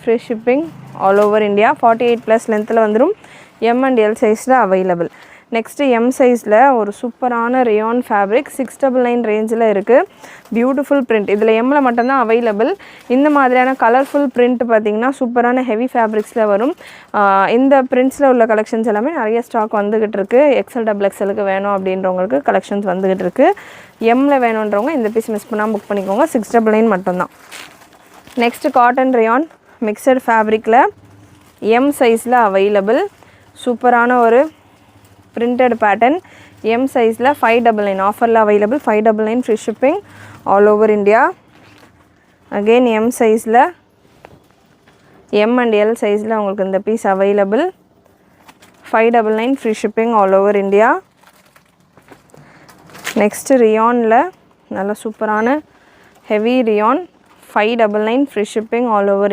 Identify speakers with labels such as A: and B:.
A: Free shipping all over India. 48+ லென்த்தில் வந்துடும். M and L சைஸில் அவைலபிள். நெக்ஸ்ட்டு M சைஸில் ஒரு சூப்பரான ரேயான் ஃபேப்ரிக் 699 ரேஞ்சில் இருக்குது. Beautiful print. இதில் எம்மில் மட்டும்தான் அவைலபிள். இந்த மாதிரியான கலர்ஃபுல் பிரிண்ட் பார்த்திங்கன்னா சூப்பரான ஹெவி ஃபேப்ரிக்ஸில் வரும். இந்த பிரிண்ட்ஸில் உள்ள கலெக்ஷன்ஸ் எல்லாமே நிறைய ஸ்டாக் வந்துக்கிட்டு இருக்குது. XL XXLக்கு வேணும் அப்படின்றவங்களுக்கு கலெக்ஷன்ஸ் வந்துக்கிட்டு இருக்குது. எம்மில் வேணுன்றவங்க இந்த பீஸ் மிஸ் பண்ணாமல் புக் பண்ணிக்கோங்க. 699 மட்டும்தான். நெக்ஸ்ட்டு காட்டன் ரேயான் மிக்சட் ஃபேப்ரிக்கில் M சைஸில் அவைலபிள். சூப்பரான ஒரு printed pattern. M சைஸில் 599 ஆஃபரில் available. 599 free shipping all over India. Again M சைஸில் M and L சைஸில் உங்களுக்கு இந்த piece available. 599 free shipping all over India. Next ரியானில் நல்ல சூப்பரான heavy rayon 599 free shipping all over